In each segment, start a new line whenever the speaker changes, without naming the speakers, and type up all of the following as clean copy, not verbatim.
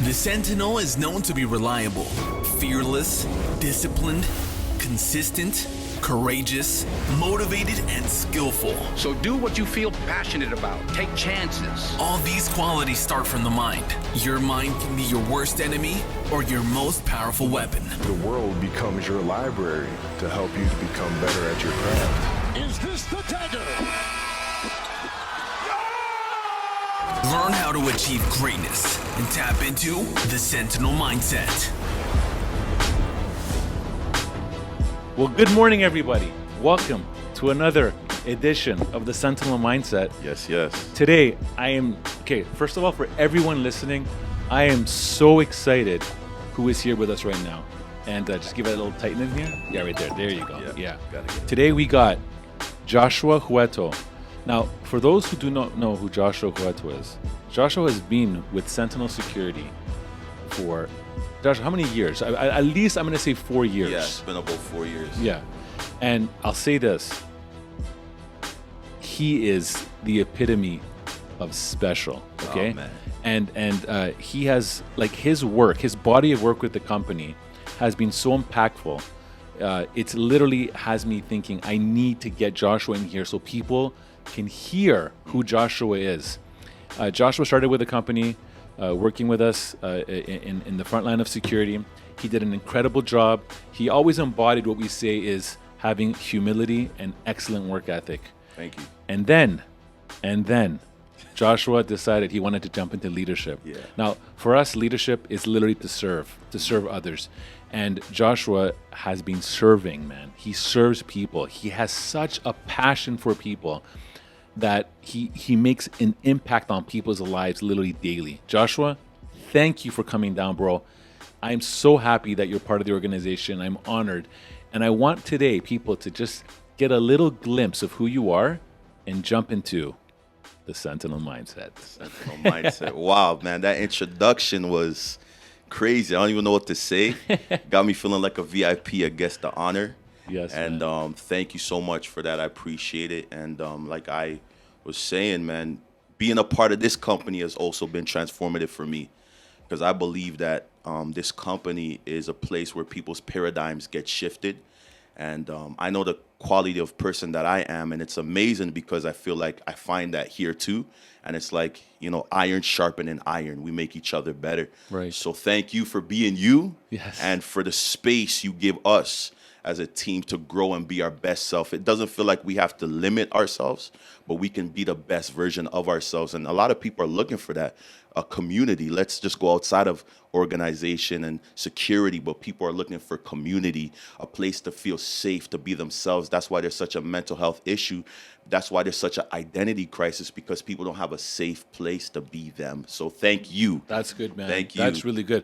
The Sentinel is known to be reliable, fearless, disciplined, consistent, courageous, motivated, and skillful.
So do what you feel passionate about. Take chances.
All these qualities start from the mind. Your mind can be your worst enemy or your most powerful weapon.
The world becomes your library to help you to become better at your craft.
Is this the dagger?
Learn how to achieve greatness and tap into the Sentinel mindset.
Well, good morning, everybody. Welcome to another edition of the Sentinel Mindset.
Yes.
Today, first of all, for everyone listening, I am so excited who is here with us right now. And just give it a little tighten in here. Yeah, right there. There you go. Yeah. Today, we got Joshua Houeto. Now, for those who do not know who Joshua Houeto is, Joshua has been with Sentinel Security for, Joshua, how many years? At least I'm going to say 4 years.
Yeah, it's been about 4 years.
Yeah. And I'll say this. He is the epitome of special, okay?
Oh, man.
And he has, like, his work, his body of work with the company has been so impactful. It's literally has me thinking, I need to get Joshua in here so people can hear who Joshua is. Joshua started with the company, working with us in the front line of security. He did an incredible job. He always embodied what we say is having humility and excellent work ethic.
Thank you.
And then Joshua decided he wanted to jump into leadership.
Yeah.
Now, for us, leadership is literally to serve others. And Joshua has been serving, man. He serves people. He has such a passion for people that he makes an impact on people's lives literally daily. Joshua, thank you for coming down, bro. I'm so happy that you're part of the organization. I'm honored. And I want today people to just get a little glimpse of who you are and jump into the Sentinel mindset.
Sentinel mindset. Wow, man, that introduction was crazy. I don't even know what to say. Got me feeling like a VIP, a guest of honor.
Yes,
and
man.
Thank you so much for that. I appreciate it. And like I was saying, man, being a part of this company has also been transformative for me, because I believe that this company is a place where people's paradigms get shifted. And I know the quality of person that I am, and it's amazing because I feel like I find that here too. And it's like, iron sharpening iron. We make each other better.
Right.
So thank you for being you.
Yes.
And for the space you give us as a team to grow and be our best self. It doesn't feel like we have to limit ourselves, but we can be the best version of ourselves. And a lot of people are looking for that, a community. Let's just go outside of organization and security, but people are looking for community, a place to feel safe, to be themselves. That's why there's such a mental health issue. That's why there's such an identity crisis, because people don't have a safe place to be them. So thank you.
That's good, man.
Thank you.
That's really good.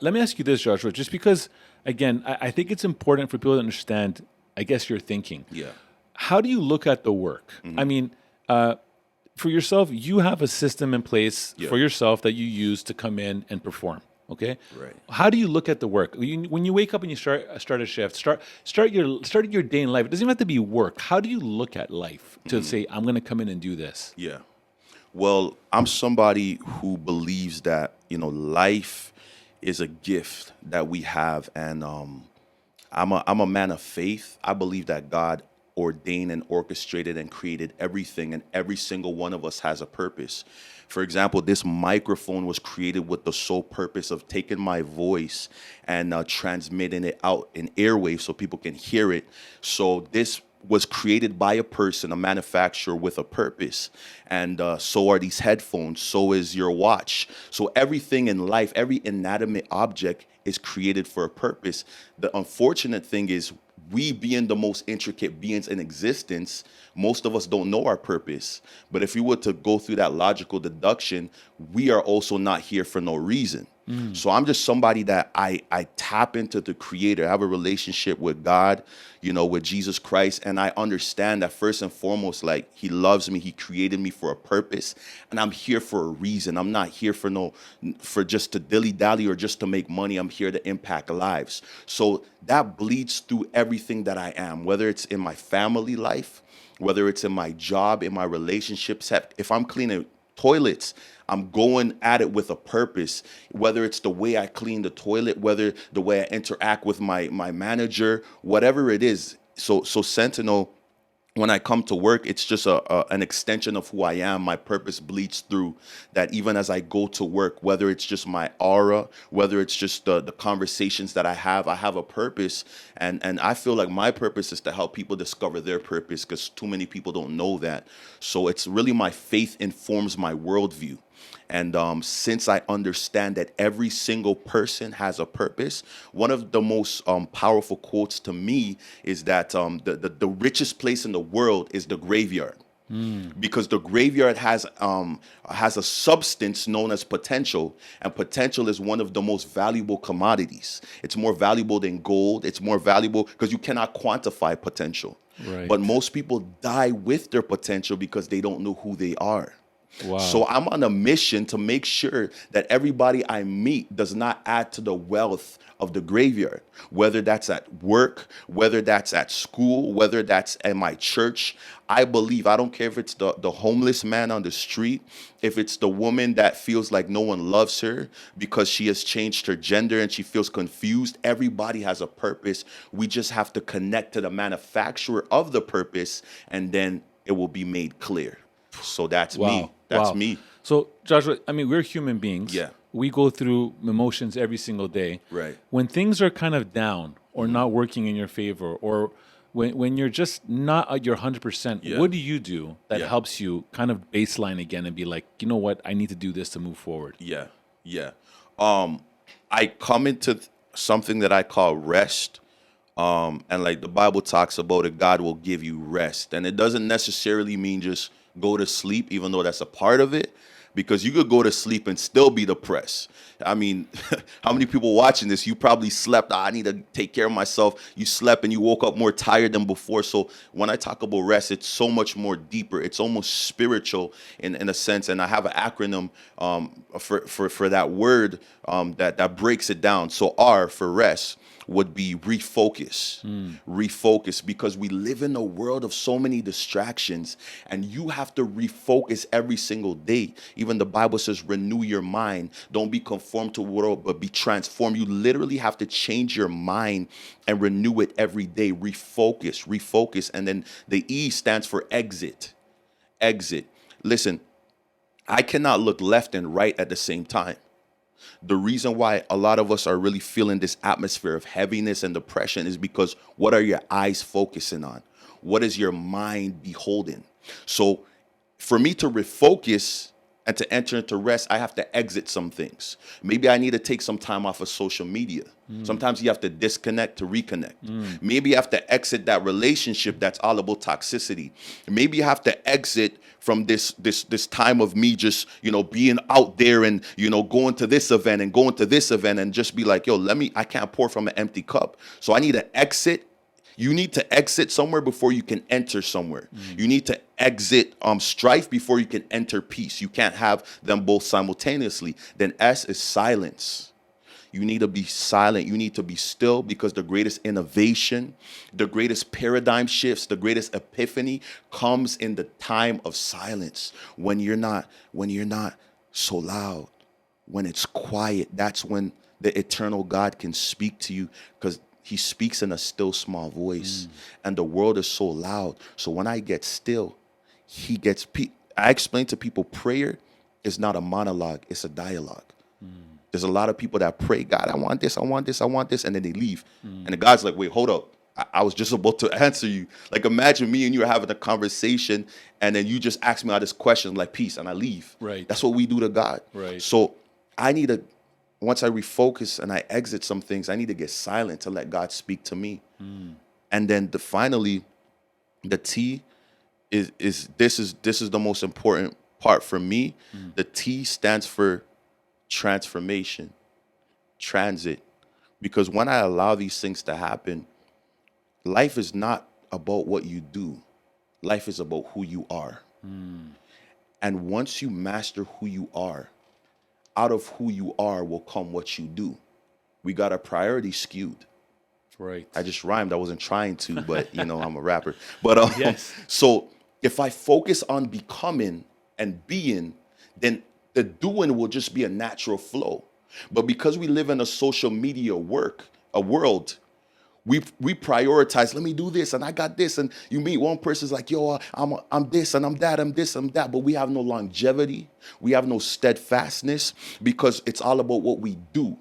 Let me ask you this, Joshua, just because, again, I think it's important for people to understand, I guess, your thinking.
Yeah.
How do you look at the work?
Mm-hmm.
I mean, for yourself, you have a system in place for yourself that you use to come in and perform. Okay.
Right.
How do you look at the work when you wake up and you start a shift? Start your day in life. It doesn't even have to be work. How do you look at life to say, I'm going to come in and do this?
Yeah. Well, I'm somebody who believes that, life is a gift that we have. And I'm a man of faith. I believe that God ordained and orchestrated and created everything, and every single one of us has a purpose. For example, this microphone was created with the sole purpose of taking my voice and transmitting it out in airwaves so people can hear it. So this was created by a person, a manufacturer with a purpose. And so are these headphones, so is your watch. So everything in life, every inanimate object is created for a purpose. The unfortunate thing is, we being the most intricate beings in existence, most of us don't know our purpose. But if you were to go through that logical deduction, we are also not here for no reason. So I'm just somebody that I tap into the Creator. I have a relationship with God, with Jesus Christ. And I understand that first and foremost, like, He loves me. He created me for a purpose. And I'm here for a reason. I'm not here for just to dilly-dally or just to make money. I'm here to impact lives. So that bleeds through everything that I am, whether it's in my family life, whether it's in my job, in my relationships. If I'm cleaning toilets, I'm going at it with a purpose, whether it's the way I clean the toilet, whether the way I interact with my manager, whatever it is. So Sentinel, when I come to work, it's just an extension of who I am. My purpose bleeds through that even as I go to work, whether it's just my aura, whether it's just the conversations that I have a purpose. And I feel like my purpose is to help people discover their purpose because too many people don't know that. So it's really my faith informs my worldview. And since I understand that every single person has a purpose, one of the most powerful quotes to me is that the richest place in the world is the graveyard. Because the graveyard has a substance known as potential, and potential is one of the most valuable commodities. It's more valuable than gold. It's more valuable because you cannot quantify potential.
Right.
But most people die with their potential because they don't know who they are.
Wow.
So I'm on a mission to make sure that everybody I meet does not add to the wealth of the graveyard, whether that's at work, whether that's at school, whether that's at my church. I believe, I don't care if it's the homeless man on the street, if it's the woman that feels like no one loves her because she has changed her gender and she feels confused. Everybody has a purpose. We just have to connect to the manufacturer of the purpose, and then it will be made clear. So that's me. That's me.
So, Joshua, I mean, we're human beings.
Yeah.
We go through emotions every single day.
Right.
When things are kind of down or not working in your favor, or when you're just not at your 100%, what do you do that helps you kind of baseline again and be like, you know what, I need to do this to move forward?
Yeah. I come into something that I call rest. And like the Bible talks about it, God will give you rest. And it doesn't necessarily mean just go to sleep, even though that's a part of it, because you could go to sleep and still be depressed. I mean, how many people watching this, you probably slept, I need to take care of myself. You slept and you woke up more tired than before. So when I talk about rest, it's so much more deeper. It's almost spiritual in a sense. And I have an acronym for that word that breaks it down. So R for rest would be refocus. Refocus, because we live in a world of so many distractions, and you have to refocus every single day. Even the Bible says, renew your mind. Don't be conformed to the world, but be transformed. You literally have to change your mind and renew it every day. Refocus. And then the E stands for exit. Listen, I cannot look left and right at the same time. The reason why a lot of us are really feeling this atmosphere of heaviness and depression is because what are your eyes focusing on? What is your mind beholding? So for me to refocus and to enter into rest, I have to exit some things. Maybe I need to take some time off of social media. Sometimes you have to disconnect to reconnect. Maybe you have to exit that relationship that's all about toxicity. Maybe you have to exit from this time of me just, being out there and, going to this event and going to this event and just be like, I can't pour from an empty cup. So I need to exit. You need to exit somewhere before you can enter somewhere. You need to exit strife before you can enter peace. You can't have them both simultaneously. Then S is silence. You need to be silent. You need to be still, because the greatest innovation, the greatest paradigm shifts, the greatest epiphany comes in the time of silence. When you're not so loud, when it's quiet, that's when the eternal God can speak to you, because he speaks in a still small voice. And the world is so loud. So when I get still, he gets I explain to people, prayer is not a monologue, it's a dialogue. There's a lot of people that pray, God, I want this, I want this, I want this, and then they leave. And the God's like, wait, hold up. I was just about to answer you. Like, imagine me and you are having a conversation, and then you just ask me all this question, like, peace, and I leave.
Right.
That's what we do to God.
Right.
So I need to, once I refocus and I exit some things, I need to get silent to let God speak to me. And then finally, the T is this is the most important part for me. The T stands for transformation, transit. Because when I allow these things to happen, life is not about what you do. Life is about who you are. And once you master who you are, out of who you are will come what you do. We got our priorities skewed.
Right.
I just rhymed. I wasn't trying to, but I'm a rapper. But
Yes.
So if I focus on becoming and being, then The doing will just be a natural flow. But because we live in a social media a world, we prioritize, let me do this and I got this. And you meet one person's like, yo, I'm this and I'm that, I'm this, I'm that. But we have no longevity. We have no steadfastness because it's all about what we do.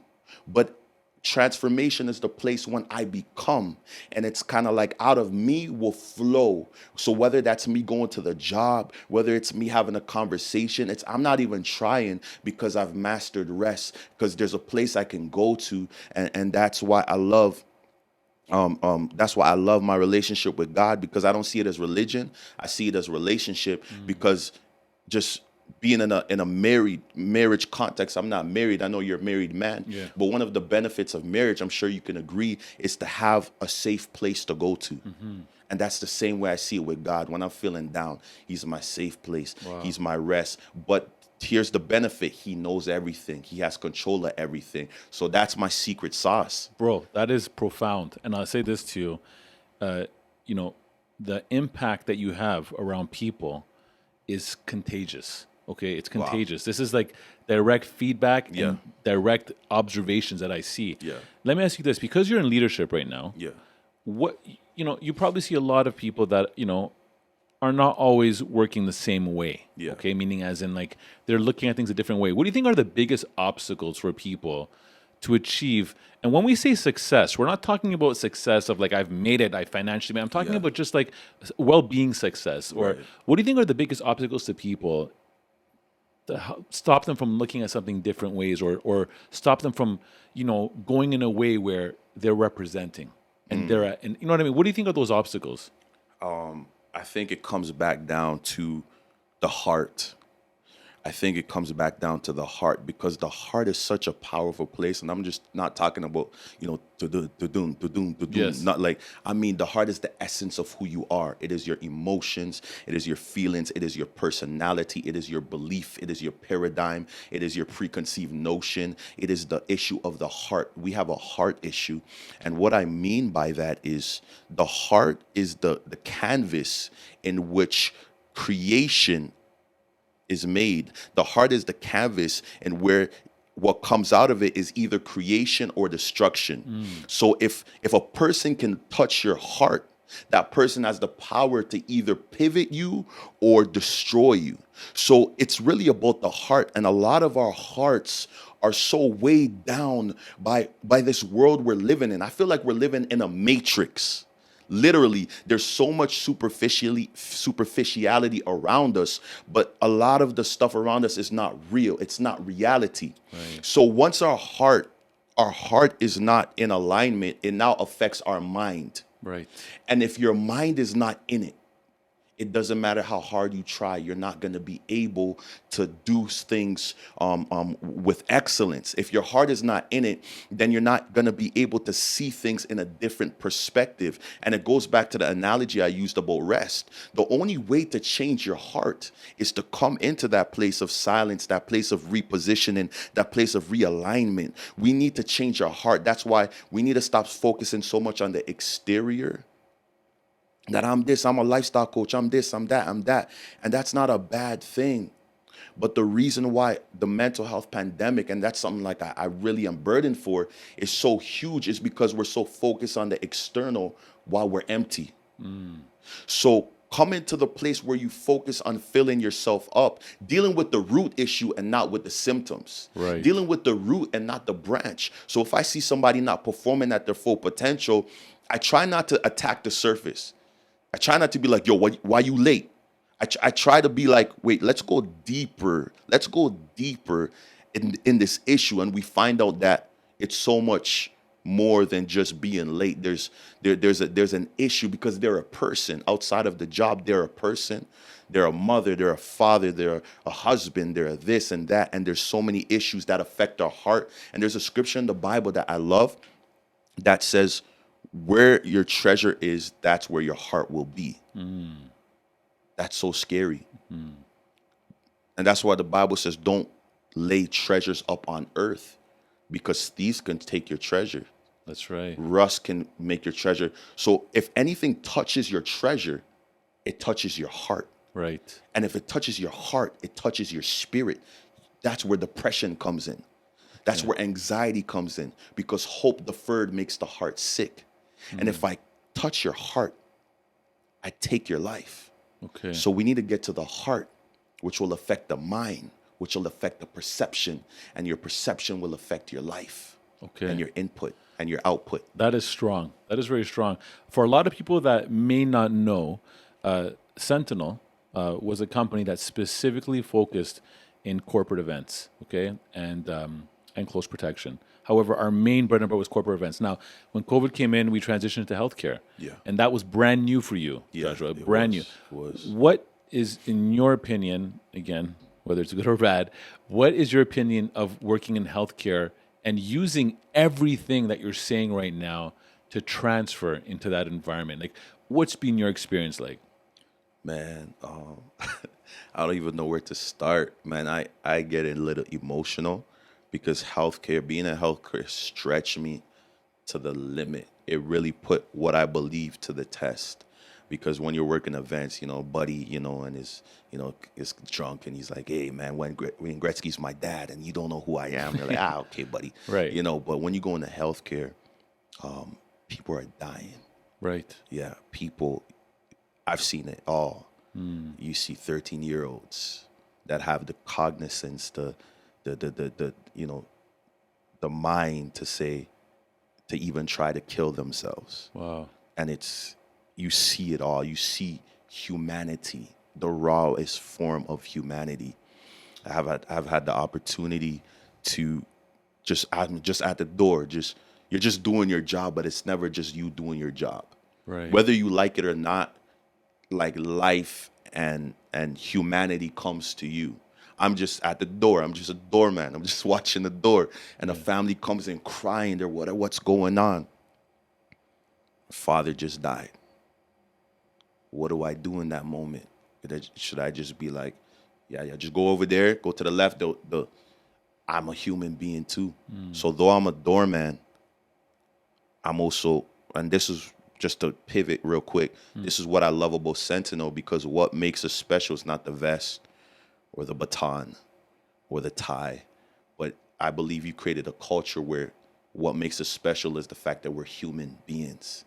But transformation is the place when I become, and it's kind of like out of me will flow. So whether that's me going to the job, whether it's me having a conversation, I'm not even trying because I've mastered rest, because there's a place I can go to, and that's why I love my relationship with God, because I don't see it as religion. I see it as relationship, because just being in a marriage context, I'm not married. I know you're a married man, but one of the benefits of marriage, I'm sure you can agree, is to have a safe place to go to. And that's the same way I see it with God. When I'm feeling down, he's my safe place. Wow. He's my rest. But here's the benefit. He knows everything. He has control of everything. So that's my secret sauce.
Bro, that is profound. And I'll say this to you, the impact that you have around people is contagious. Okay, it's contagious. Wow. This is like direct feedback and direct observations that I see. Yeah. Let me ask you this, because you're in leadership right now. Yeah. What you probably see a lot of people that are not always working the same way. Yeah. Okay, meaning as in like they're looking at things a different way. What do you think are the biggest obstacles for people to achieve? And when we say success, we're not talking about success of like I've made it, I financially made. I'm talking about just like well-being success. Or what do you think are the biggest obstacles to people to stop them from looking at something different ways, or stop them from going in a way where they're representing and they're at, and you know what I mean? What do you think are those obstacles?
I think it comes back down to the heart. I think it comes back down to the heart, because the heart is such a powerful place. And I'm just not talking about, to do. Yes. Not like, I mean, the heart is the essence of who you are. It is your emotions. It is your feelings. It is your personality. It is your belief. It is your paradigm. It is your preconceived notion. It is the issue of the heart. We have a heart issue. And what I mean by that is the heart is the canvas in which creation is made. The heart is the canvas, and where what comes out of it is either creation or destruction. So if a person can touch your heart, that person has the power to either pivot you or destroy you. So it's really about the heart, and a lot of our hearts are so weighed down by this world we're living in. I feel like we're living in a matrix. Literally, there's so much superficiality around us, but a lot of the stuff around us is not real. It's not reality. Right. So once our heart is not in alignment, it now affects our mind. Right. And if your mind is not in it, it doesn't matter how hard you try, you're not going to be able to do things with excellence. If your heart is not in it, then you're not going to be able to see things in a different perspective. And it goes back to the analogy I used about rest. The only way to change your heart is to come into that place of silence, that place of repositioning, that place of realignment. We need to change our heart. That's why we need to stop focusing so much on the exterior. That I'm this, I'm a lifestyle coach, I'm this, I'm that, I'm that. And that's not a bad thing. But the reason why the mental health pandemic, and that's something like I really am burdened for, is so huge is because we're so focused on the external while we're empty. So come into the place where you focus on filling yourself up, dealing with the root issue and not with the symptoms. Right. Dealing with the root and not the branch. So if I see somebody not performing at their full potential, I try not to attack the surface. I try not to be like, yo, why you late? I try to be like, wait, let's go deeper. Let's go deeper in this issue. And we find out that it's so much more than just being late. There's an issue because they're a person outside of the job. They're a person. They're a mother. They're a father. They're a husband. They're a this and that. And there's so many issues that affect our heart. And there's a scripture in the Bible that I love that says, where your treasure is, that's where your heart will be. That's so scary. And that's why the Bible says, don't lay treasures up on earth, because thieves can take your treasure.
That's right.
Rust can make your treasure. So if anything touches your treasure, it touches your heart.
Right.
And if it touches your heart, it touches your spirit. That's where depression comes in. That's where anxiety comes in, because hope deferred makes the heart sick. And if I touch your heart, I take your life.
Okay.
So we need to get to the heart, which will affect the mind, which will affect the perception, and your perception will affect your life
Okay.
and your input and your output.
That is strong. That is very strong. For a lot of people that may not know, Sentinel was a company that specifically focused in corporate events, okay, and close protection. However, our main bread and butter was corporate events. Now, when COVID came in, we transitioned to healthcare.
Yeah.
And that was brand new for you,
Yeah,
Joshua,
it
brand
was.
new.
It was.
What is, in your opinion, again, whether it's good or bad, what is your opinion of working in healthcare and using everything that you're saying right now to transfer into that environment? Like, what's been your experience like?
Man, I don't even know where to start. Man, I get a little emotional because being in healthcare stretched me to the limit. It really put what I believe to the test. Because when you're working events, buddy, and is drunk and he's like, hey, man, Wayne Gretzky's my dad and you don't know who I am. You're like, okay, buddy.
Right.
But when you go into healthcare, people are dying.
Right.
Yeah, I've seen it all. You see 13-year-olds that have the cognizance, the mind to even try to kill themselves.
Wow.
And you see it all. You see humanity, the rawest form of humanity. I've had the opportunity to I'm just at the door. You're just doing your job, but it's never just you doing your job.
Right.
Whether you like it or not, like life and humanity comes to you. I'm just at the door. I'm just a doorman. I'm just watching the door. And a family comes in crying. They're what's going on? Father just died. What do I do in that moment? Should I just be like, yeah, just go over there, go to the left. I'm a human being too. So though I'm a doorman, I'm also, and this is just to pivot real quick, this is what I love about Sentinel, because what makes us special is not the vest or the baton or the tie, but I believe you created a culture where what makes us special is the fact that we're human beings.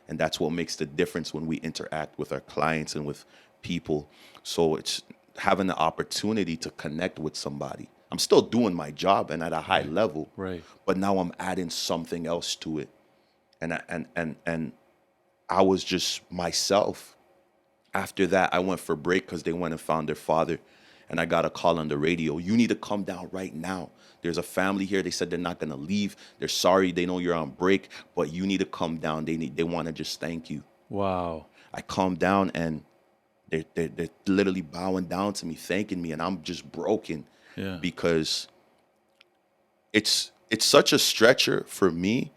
And that's what makes the difference when we interact with our clients and with people. So it's having the opportunity to connect with somebody. I'm still doing my job and at a high level,
Right.
but now I'm adding something else to it. And I was just myself. After that, I went for break because they went and found their father. And I got a call on the radio. You need to come down right now. There's a family here. They said they're not going to leave. They're sorry. They know you're on break, but you need to come down. They want to just thank you.
Wow.
I come down and they're literally bowing down to me, thanking me. And I'm just broken because it's such a stretcher for me,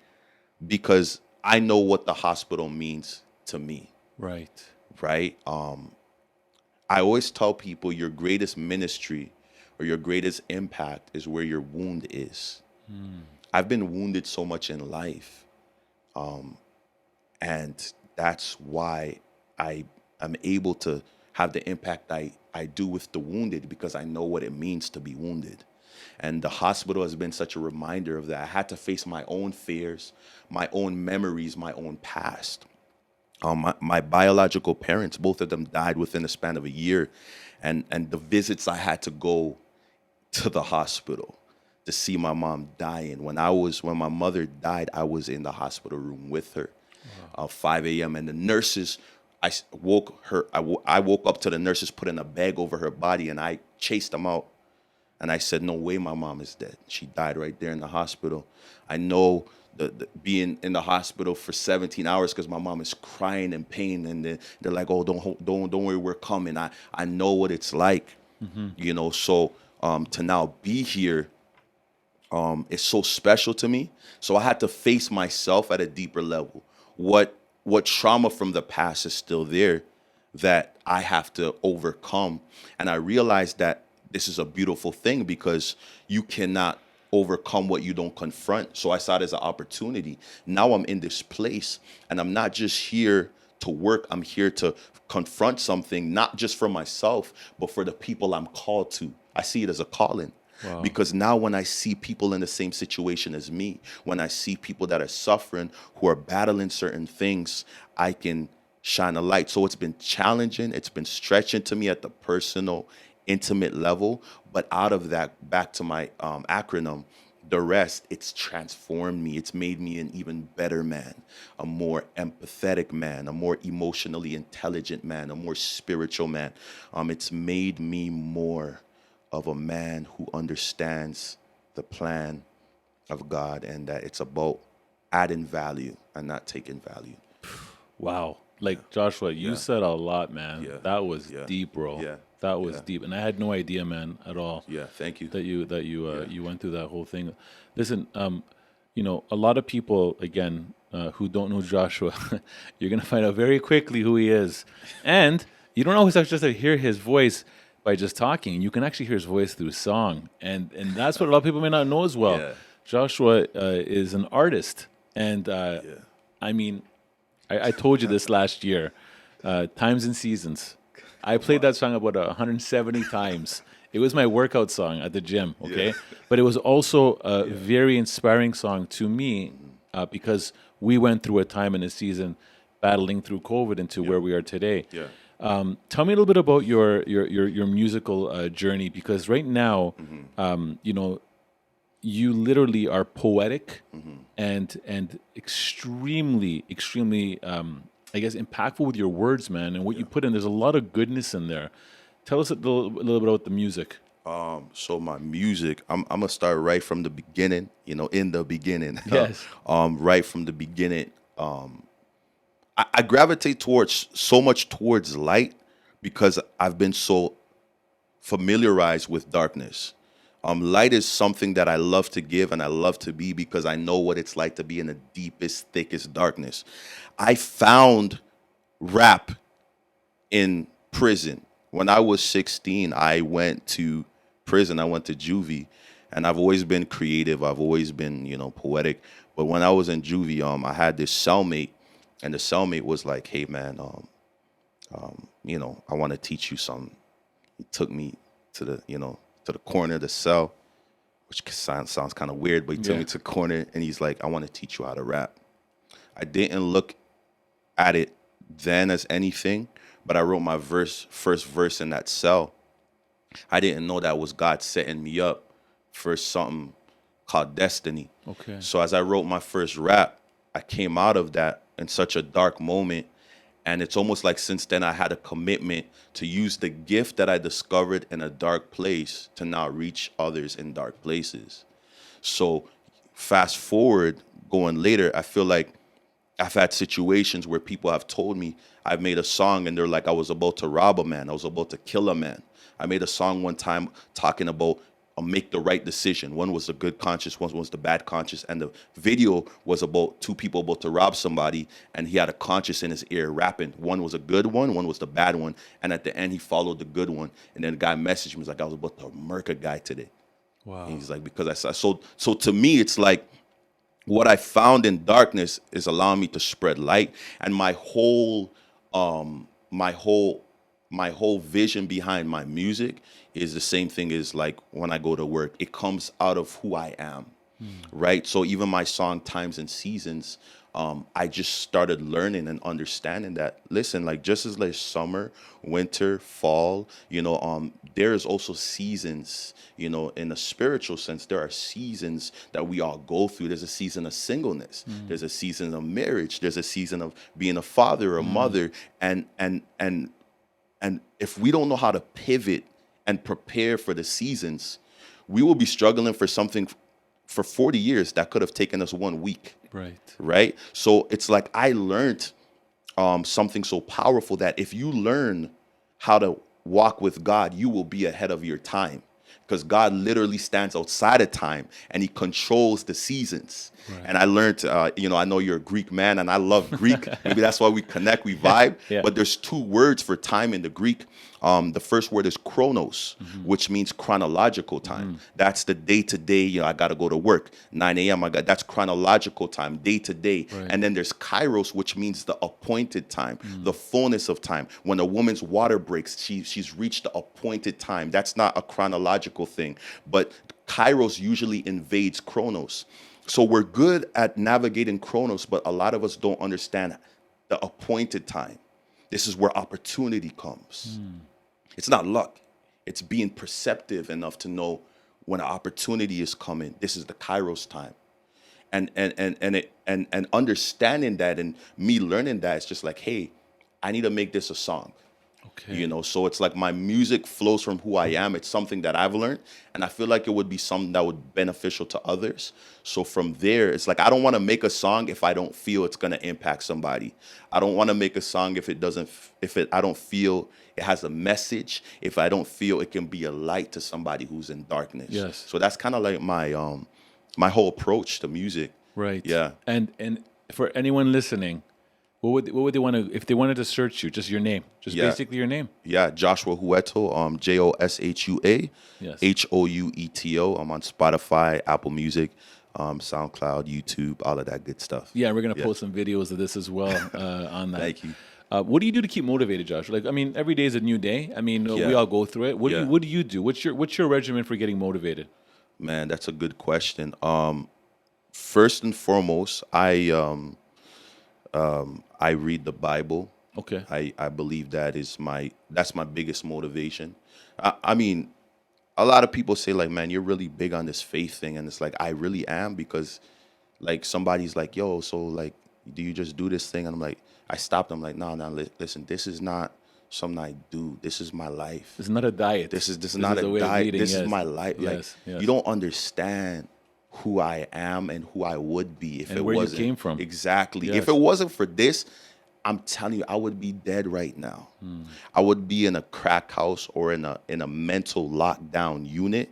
because I know what the hospital means to me.
Right.
Right? I always tell people your greatest ministry or your greatest impact is where your wound is. I've been wounded so much in life. And that's why I am able to have the impact I do with the wounded, because I know what it means to be wounded. And the hospital has been such a reminder of that. I had to face my own fears, my own memories, my own past. My biological parents, both of them died within the span of a year. And the visits I had to go to the hospital to see my mom dying. When my mother died, I was in the hospital room with her, 5 a.m. And the nurses, I woke up to the nurses putting a bag over her body, and I chased them out. And I said, no way my mom is dead. She died right there in the hospital. I know the being in the hospital for 17 hours because my mom is crying in pain, and they're like, oh, don't worry, we're coming. I know what it's like, so to now be here is so special to me. So I had to face myself at a deeper level. What trauma from the past is still there that I have to overcome. And I realized that this is a beautiful thing, because you cannot overcome what you don't confront. So I saw it as an opportunity. Now I'm in this place, and I'm not just here to work. I'm here to confront something, not just for myself, but for the people I'm called to. I see it as a calling. Because now when I see people in the same situation as me, when I see people that are suffering, who are battling certain things, I can shine a light. So it's been challenging. It's been stretching to me at the personal, intimate level. But out of that, back to my acronym, the rest, it's transformed me. It's made me an even better man, a more empathetic man, a more emotionally intelligent man, a more spiritual man. It's made me more of a man who understands the plan of God, and that it's about adding value and not taking value.
Wow. Like Joshua, you said a lot, man.
Yeah.
That was
Yeah.
deep, bro.
Yeah.
That was
Yeah.
deep, and I had no idea, man, at all.
Yeah, thank you.
That you went through that whole thing. Listen, a lot of people again who don't know Joshua, you're gonna find out very quickly who he is, and you don't always have just to hear his voice by just talking. You can actually hear his voice through song, and that's what a lot of people may not know as well.
Yeah.
Joshua is an artist, and I mean, I told you this last year, Times and Seasons. I played that song about 170 times. It was my workout song at the gym, okay?
Yeah.
But it was also a very inspiring song to me because we went through a time in the season battling through COVID into where we are today.
Yeah.
Tell me a little bit about your musical journey, because right now, you literally are poetic and extremely, I guess, impactful with your words, man, and what you put in. There's a lot of goodness in there. Tell us a little bit about the music.
So my music, I'm gonna start right from the beginning. In the beginning.
Yes.
Right from the beginning. I gravitate so much towards light because I've been so familiarized with darkness. Light is something that I love to give and I love to be because I know what it's like to be in the deepest, thickest darkness. I found rap in prison. When I was 16, I went to prison. I went to juvie, and I've always been creative. I've always been, poetic. But when I was in juvie, I had this cellmate, and the cellmate was like, "Hey, man, I want to teach you something." He took me to the corner of the cell, which sounds kind of weird, but he took me to the corner, and he's like, "I want to teach you how to rap." I didn't look at it then as anything, but I wrote my first verse in that cell. I didn't know that was God setting me up for something called destiny.
Okay.
So as I wrote my first rap, I came out of that in such a dark moment. And it's almost like since then I had a commitment to use the gift that I discovered in a dark place to now reach others in dark places. So fast forward, going later, I feel like I've had situations where people have told me I've made a song and they're like, I was about to rob a man. I was about to kill a man. I made a song one time talking about make the right decision. One was the good conscience, one was the bad conscience. And the video was about two people about to rob somebody, and he had a conscience in his ear rapping. One was a good one was the bad one. And at the end, he followed the good one. And then the guy messaged me, he was like, I was about to murk a guy today.
Wow.
And he's like, because I saw. So to me, it's like what I found in darkness is allowing me to spread light. And my whole vision behind my music is the same thing as like when I go to work. It comes out of who I am, right? So even my song Times and Seasons, I just started learning and understanding that, listen, like just as like summer, winter, fall, there is also seasons, in a spiritual sense. There are seasons that we all go through. There's a season of singleness. There's a season of marriage. There's a season of being a father or a mother. And if we don't know how to pivot and prepare for the seasons, we will be struggling for something for 40 years that could have taken us 1 week. Right? So it's like I learned something so powerful that if you learn how to walk with God, you will be ahead of your time. Because God literally stands outside of time and he controls the seasons. Right. And I learned, I know you're a Greek man and I love Greek. Maybe that's why we connect, we vibe. But there's 2 words for time in the Greek. The first word is chronos, which means chronological time. That's the day to day. You know, I got to go to work 9 a.m. That's chronological time, day to day. And then there's kairos, which means the appointed time, the fullness of time. When a woman's water breaks, she's reached the appointed time. That's not a chronological thing, but kairos usually invades chronos. So we're good at navigating chronos, but a lot of us don't understand the appointed time. This is where opportunity comes. It's not luck. It's being perceptive enough to know when an opportunity is coming. This is the kairos time. And understanding that and me learning that, it's just like, hey, I need to make this a song.
Okay.
You know, so it's like my music flows from who I am. It's something that I've learned, and I feel like it would be something that would be beneficial to others. So from there, it's like I don't want to make a song if I don't feel it's gonna impact somebody. I don't want to make a song if I don't feel it has a message. If I don't feel it can be a light to somebody who's in darkness.
Yes.
So that's kind of like my whole approach to music.
Right.
Yeah.
And for anyone listening, what would they want to, if they wanted to search you, just your name, just basically your name?
Yeah, Joshua Houeto, Joshua
Yes.
Houeto. I'm on Spotify, Apple Music, SoundCloud, YouTube, all of that good stuff.
Yeah, we're gonna post some videos of this as well on that.
Thank you.
What do you do to keep motivated, Josh? Like, I mean, every day is a new day. I mean, we all go through it. What do you do? What's your regimen for getting motivated?
Man, that's a good question. First and foremost, I read the Bible.
Okay.
I believe that's my biggest motivation. I mean, a lot of people say like, man, you're really big on this faith thing, and it's like I really am, because like somebody's like, yo, so like, do you just do this thing? And I'm like, I stopped. I'm like, no, listen, this is not something I do. This is my life.
This is not a diet.
This is not a diet. This is my life.
Yes,
Like
yes.
you don't understand who I am and who I would be if
And
it
where you
wasn't.
came from.
Exactly.
Yes.
If it wasn't for this, I'm telling you, I would be dead right now. I would be in a crack house or in a mental lockdown unit.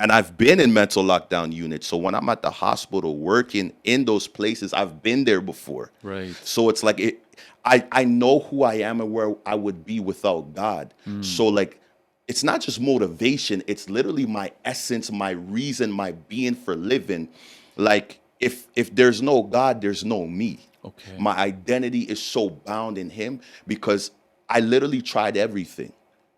And I've been in mental lockdown units. So when I'm at the hospital working in those places, I've been there before.
Right.
So it's like I know who I am and where I would be without God. So like, it's not just motivation. It's literally my essence, my reason, my being for living. Like if there's no God, there's no me.
Okay.
My identity is so bound in Him because I literally tried everything.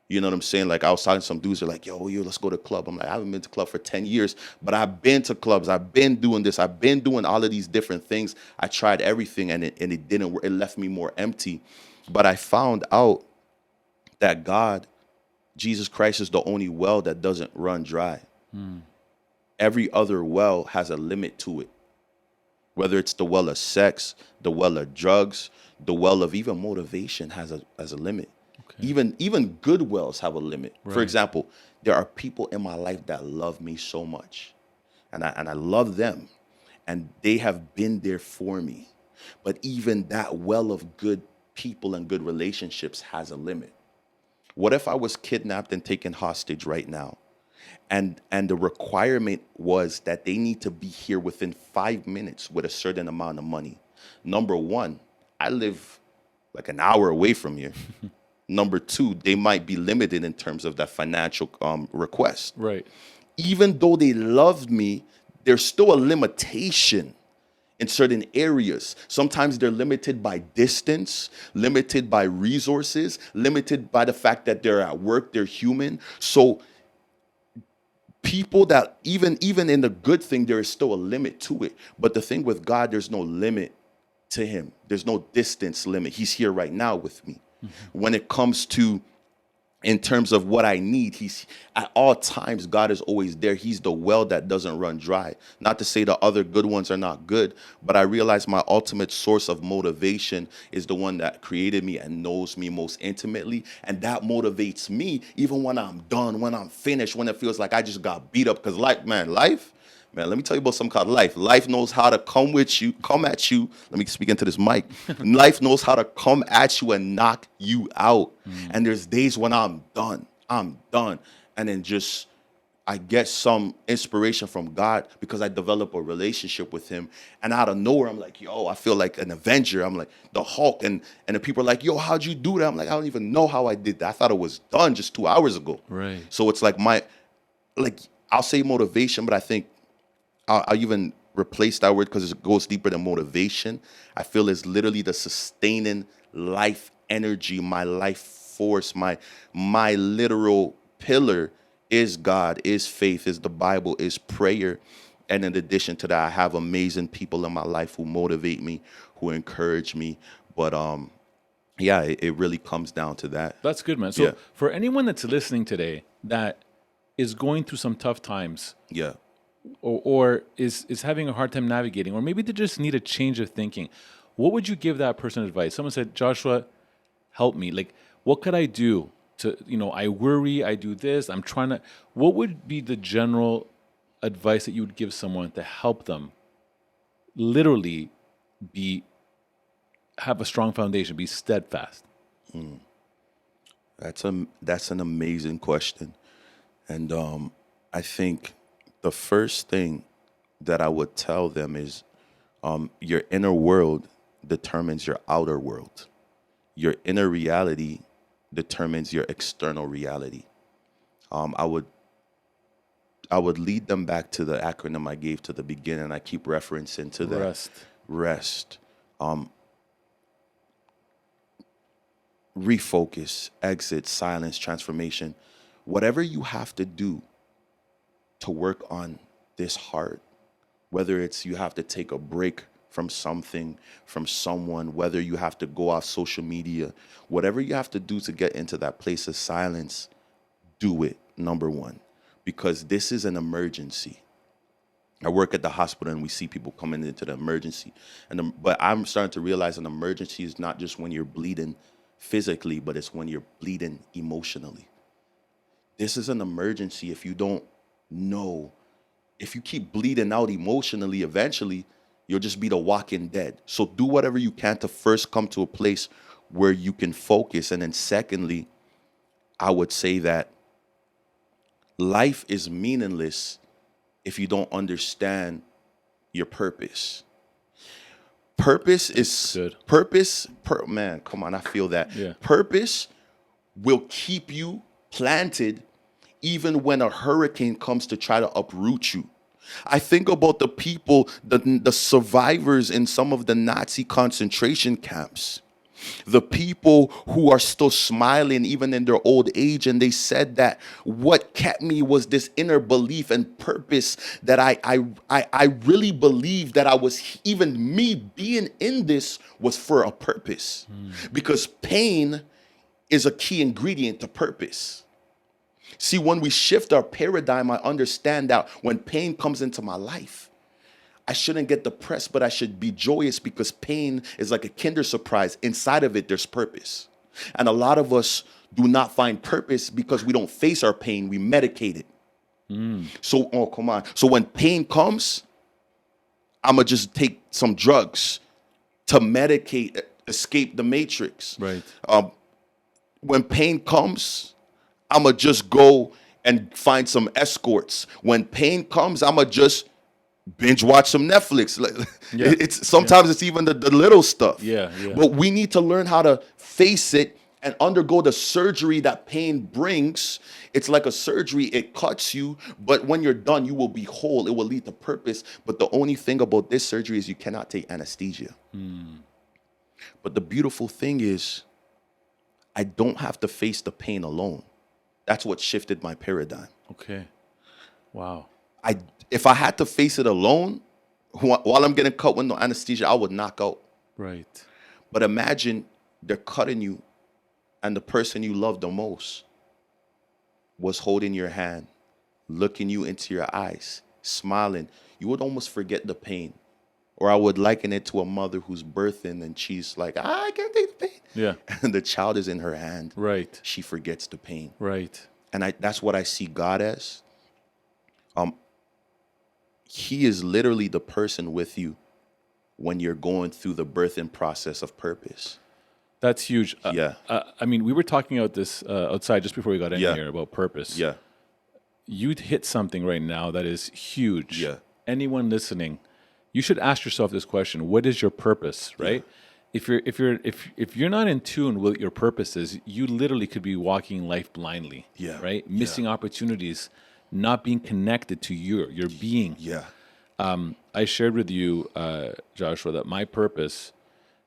You know what I'm saying? Like I was talking to some dudes, they're like, yo, let's go to the club. I'm like, I haven't been to club for 10 years, but I've been to clubs. I've been doing this. I've been doing all of these different things. I tried everything and it didn't work. It left me more empty. But I found out that God, Jesus Christ, is the only well that doesn't run dry. Every other well has a limit to it. Whether it's the well of sex, the well of drugs, the well of even motivation has a limit. Okay. Even good wells have a limit. Right. For example, there are people in my life that love me so much, and I love them, and they have been there for me. But even that well of good people and good relationships has a limit. What if I was kidnapped and taken hostage right now? And the requirement was that they need to be here within 5 minutes with a certain amount of money. Number one, I live like an hour away from here. Number two, they might be limited in terms of that financial request.
Right.
Even though they loved me, there's still a limitation in certain areas. Sometimes they're limited by distance, limited by resources, limited by the fact that they're at work, they're human. So people that even in the good thing, there is still a limit to it. But the thing with God, there's no limit to Him. There's no distance limit. He's here right now with me. When it comes to, in terms of what I need, He's at all times, God is always there. He's the well that doesn't run dry. Not to say the other good ones are not good, but I realize my ultimate source of motivation is the one that created me and knows me most intimately. And that motivates me even when I'm done, when I'm finished, when it feels like I just got beat up. Because life, man, let me tell you about something called life. Life knows how to come at you. Let me speak into this mic. Life knows how to come at you and knock you out. And there's days when I'm done. And then just I get some inspiration from God because I develop a relationship with him. And out of nowhere, I'm like, yo, I feel like an Avenger. I'm like the Hulk. And the people are like, yo, how'd you do that? I'm like, I don't even know how I did that. I thought it was done just 2 hours ago.
Right.
So it's like I'll say motivation, but I think I'll even replace that word because it goes deeper than motivation. I feel it's literally the sustaining life energy, my life force, my literal pillar is God, is faith, is the Bible, is prayer. And in addition to that, I have amazing people in my life who motivate me, who encourage me. But yeah, it really comes down to that.
That's good, man. So
Yeah.
for anyone that's listening today that is going through some tough times,
Yeah.
or is having a hard time navigating, or maybe they just need a change of thinking, what would you give that person advice? Someone said, Joshua, help me. Like, what could I do to, I worry, I do this, I'm trying to, what would be the general advice that you would give someone to help them literally have a strong foundation, be steadfast?
That's an amazing question. And I think the first thing that I would tell them is your inner world determines your outer world. Your inner reality determines your external reality. I would lead them back to the acronym I gave to the beginning. I keep referencing to that. Rest. Refocus, exit, silence, transformation. Whatever you have to do to work on this heart, whether it's you have to take a break from something, from someone, whether you have to go off social media, whatever you have to do to get into that place of silence, do it, number one, because this is an emergency. I work at the hospital and we see people coming into the emergency. But I'm starting to realize an emergency is not just when you're bleeding physically, but it's when you're bleeding emotionally. This is an emergency if you don't know. If you keep bleeding out emotionally, eventually, you'll just be the walking dead. So do whatever you can to first come to a place where you can focus. And then secondly, I would say that life is meaningless if you don't understand your purpose. Purpose is
good.
Man, come on, I feel that.
Yeah.
Purpose will keep you planted even when a hurricane comes to try to uproot you. I think about the people, the survivors in some of the Nazi concentration camps, the people who are still smiling even in their old age. And they said that what kept me was this inner belief and purpose that I really believed that I was, even me being in this was for a purpose. Because pain is a key ingredient to purpose. See, when we shift our paradigm, I understand that when pain comes into my life, I shouldn't get depressed, but I should be joyous because pain is like a Kinder Surprise. Inside of it, there's purpose. And a lot of us do not find purpose because we don't face our pain. We medicate it. So, oh, come on. So when pain comes, I'm going to just take some drugs to medicate, escape the matrix.
Right.
When pain comes, I'm going to just go and find some escorts. When pain comes, I'm going to just binge watch some Netflix.
Yeah.
It's sometimes it's even the little stuff.
Yeah.
But we need to learn how to face it and undergo the surgery that pain brings. It's like a surgery. It cuts you, but when you're done, you will be whole. It will lead to purpose. But the only thing about this surgery is you cannot take anesthesia. But the beautiful thing is I don't have to face the pain alone. That's what shifted my paradigm.
Okay. Wow.
If I had to face it alone, while I'm getting cut with no anesthesia, I would knock out.
Right.
But imagine they're cutting you and the person you love the most was holding your hand, looking you into your eyes, smiling. You would almost forget the pain. Or I would liken it to a mother who's birthing and she's like, I can't take the pain.
Yeah.
And the child is in her hand.
Right.
She forgets the pain.
Right.
And that's what I see God as. He is literally the person with you when you're going through the birthing process of purpose.
That's huge.
Yeah.
I mean, we were talking about this outside just before we got in
Yeah.
here about purpose.
Yeah.
you'd hit something right now that is huge.
Yeah.
Anyone listening, you should ask yourself this question: what is your purpose, right? If you're not in tune with your purposes, you literally could be walking life blindly.
Yeah.
Right? Missing opportunities, not being connected to your being.
Yeah.
I shared with you, Joshua, that my purpose,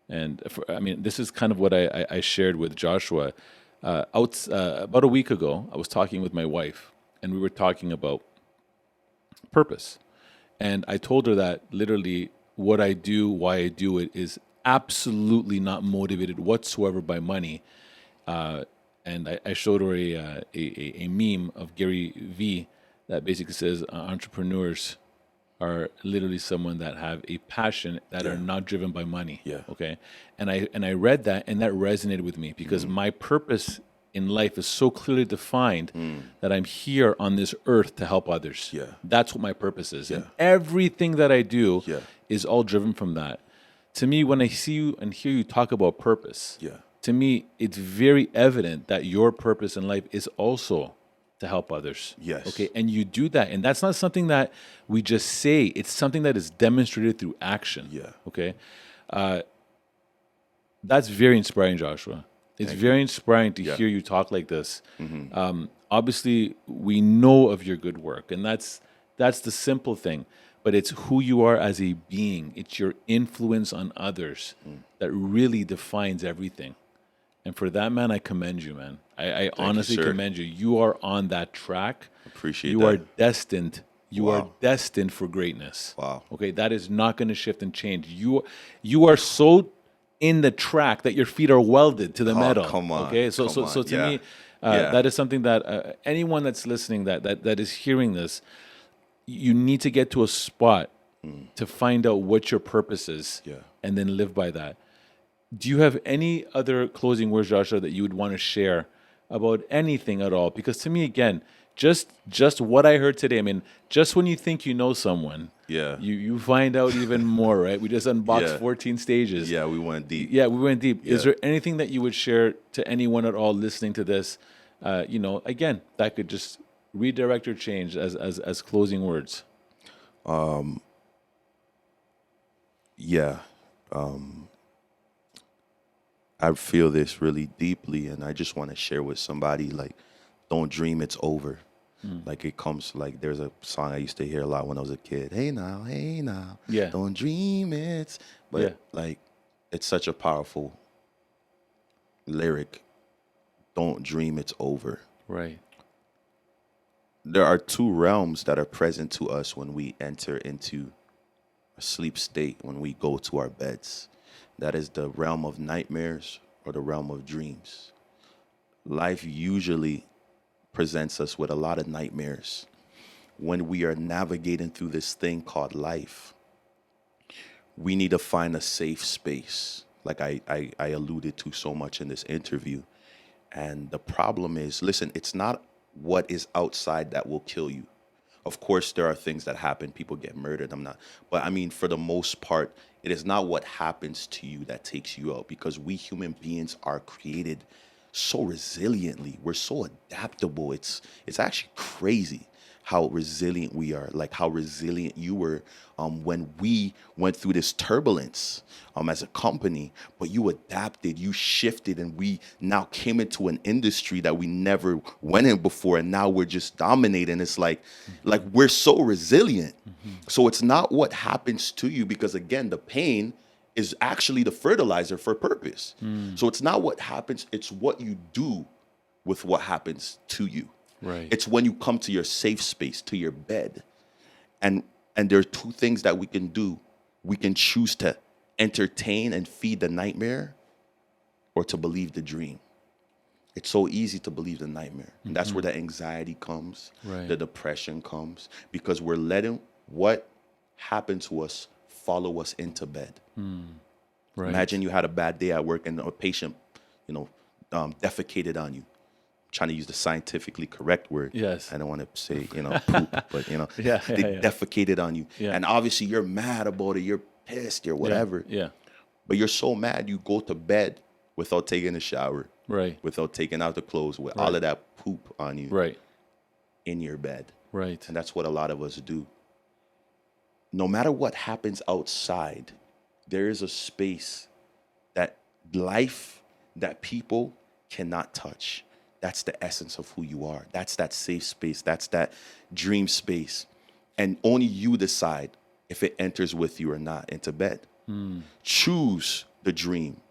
this is kind of what I shared with Joshua. About a week ago, I was talking with my wife, and we were talking about purpose. And I told her that literally what I do, why I do it, is absolutely not motivated whatsoever by money. And I showed her a meme of Gary Vee that basically says entrepreneurs are literally someone that have a passion that are not driven by money.
Yeah.
Okay. And I read that, and that resonated with me because my purpose in life is so clearly defined that I'm here on this earth to help others.
Yeah.
That's what my purpose is.
Yeah.
And everything that I do
Yeah.
is all driven from that. To me, when I see you and hear you talk about purpose,
Yeah.
to me, it's very evident that your purpose in life is also to help others.
Yes.
Okay. And you do that. And that's not something that we just say, it's something that is demonstrated through action.
Yeah.
Okay. That's very inspiring, Joshua. It's very inspiring to hear you talk like this. Obviously, we know of your good work, and that's the simple thing. But it's who you are as a being. It's your influence on others that really defines everything. And for that, man, I commend you, man. I honestly
sir.
commend you. You are on that track.
Appreciate
you
that.
are destined. You are
Wow.
destined for greatness.
Wow.
Okay, that is not going to shift and change. You are so in the track that your feet are welded to the metal.
Come on.
Okay, so
Come on.
to
Yeah.
me,
Yeah.
that is something that anyone that's listening that is hearing this, you need to get to a spot to find out what your purpose is,
Yeah.
and then live by that. Do you have any other closing words, Joshua, that you would want to share about anything at all? Because to me, again, just what I heard today, I mean, just when you think you know someone,
Yeah.
you find out even more, right? We just unboxed
Yeah.
14 stages.
Yeah, we went deep.
Yeah, we went deep. Is
Yeah.
there anything that you would share to anyone at all listening to this? Again, that could just redirect or change as closing words.
Yeah. I feel this really deeply, and I just want to share with somebody, like, don't dream it's over. Like, it comes, like, there's a song I used to hear a lot when I was a kid. Hey now,
Yeah.
don't dream it's. But,
Yeah.
like, it's such a powerful lyric. Don't dream it's over.
Right.
There are two realms that are present to us when we enter into a sleep state, when we go to our beds. That is the realm of nightmares or the realm of dreams. Life usually presents us with a lot of nightmares. When we are navigating through this thing called life, we need to find a safe space, like I alluded to so much in this interview. And the problem is, listen, it's not what is outside that will kill you. Of course, there are things that happen. People get murdered. But I mean, for the most part, it is not what happens to you that takes you out, because we human beings are created so resiliently. We're so adaptable. It's actually crazy how resilient we are, like how resilient you were when we went through this turbulence as a company, but you adapted, you shifted, and we now came into an industry that we never went in before, and now we're just dominating. It's like we're so resilient. So it's not what happens to you, because again, the pain is actually the fertilizer for purpose. So it's not what happens, it's what you do with what happens to you.
Right.
It's when you come to your safe space, to your bed. And there are two things that we can do. We can choose to entertain and feed the nightmare, or to believe the dream. It's so easy to believe the nightmare. And that's where the anxiety comes,
Right.
the depression comes, because we're letting what happened to us follow us into bed.
Right.
Imagine you had a bad day at work and a patient, defecated on you. I'm trying to use the scientifically correct word.
Yes.
I don't want to say, poop, but
Yeah,
they defecated on you.
Yeah.
And obviously you're mad about it, you're pissed, you're whatever.
Yeah.
But you're so mad you go to bed without taking a shower,
Right.
without taking out the clothes, with all of that poop on you.
Right.
in your bed.
Right.
And that's what a lot of us do. No matter what happens outside, there is a space that life, that people cannot touch. That's the essence of who you are. That's that safe space. That's that dream space. And only you decide if it enters with you or not into bed. Choose the dream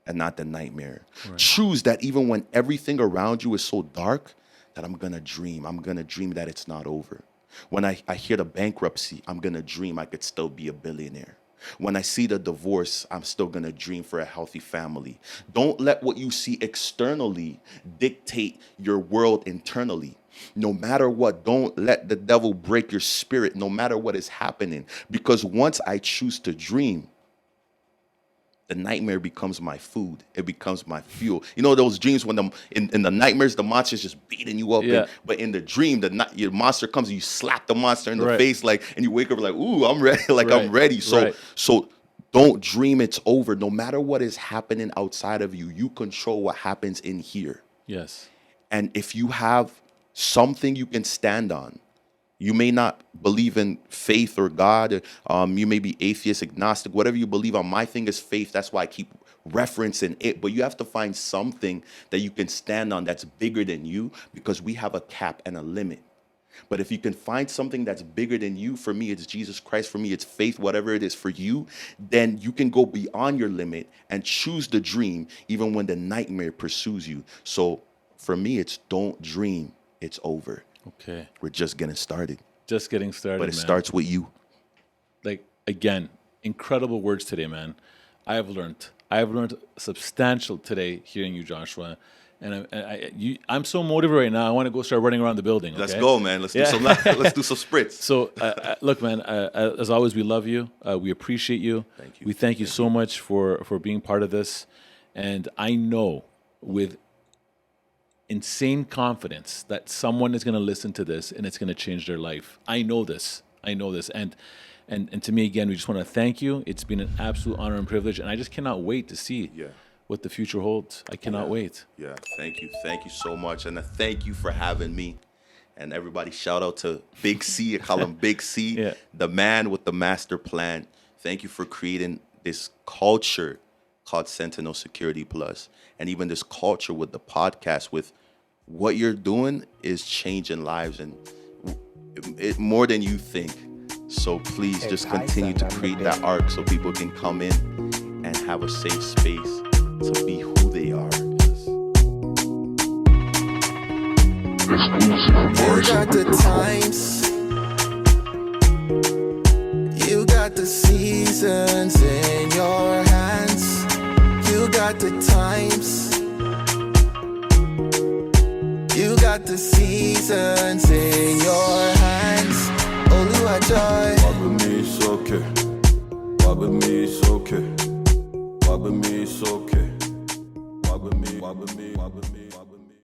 and not the nightmare. Right. Choose that even when everything around you is so dark, that I'm going to dream. I'm going to dream that it's not over. When I hear the bankruptcy, I'm going to dream I could still be a billionaire. When I see the divorce, I'm still going to dream for a healthy family. Don't let what you see externally dictate your world internally. No matter what, don't let the devil break your spirit, no matter what is happening. Because once I choose to dream, the nightmare becomes my food. It becomes my fuel. You know those dreams when in the nightmares, the monster's just beating you up.
Yeah.
But in the dream, your monster comes and you slap the monster in the face, and you wake up like, ooh, I'm ready. I'm ready. So don't dream it's over. No matter what is happening outside of you, you control what happens in here.
Yes.
And if you have something you can stand on, you may not believe in faith or God. You may be atheist, agnostic, whatever you believe on. My thing is faith. That's why I keep referencing it. But you have to find something that you can stand on that's bigger than you, because we have a cap and a limit. But if you can find something that's bigger than you, for me, it's Jesus Christ. For me, it's faith, whatever it is for you, then you can go beyond your limit and choose the dream, even when the nightmare pursues you. So for me, it's don't dream. It's over.
Okay.
We're just getting started.
Just getting started,
But it starts with you.
Like, again, incredible words today, man. I have learned substantial today hearing you, Joshua. And I'm so motivated right now. I want to go start running around the building. Okay?
Let's go, man. Let's do some sprints.
So, look, man. As always, we love you. We appreciate you.
Thank you.
We thank you so much for being part of this. And I know with insane confidence that someone is going to listen to this and it's going to change their life. I know this. And to me, again, we just want to thank you. It's been an absolute honor and privilege, and I just cannot wait to see what the future holds. I cannot wait.
Yeah, thank you so much, and thank you for having me. And everybody, shout out to Big C. I call him Big C, the man with the master plan. Thank you for creating this culture called Sentinel Security Plus, and even this culture with the podcast. With what you're doing is changing lives, and it more than you think. So please just continue to create that arc so people can come in and have a safe space to be who they are.
You got the times, you got the seasons in your hands. You got the times, you got the seasons in your hands. Only what joy.
Walk with me, it's okay. Walk with me, it's okay. Walk with me, it's okay. Walk with me, walk with me, walk with me.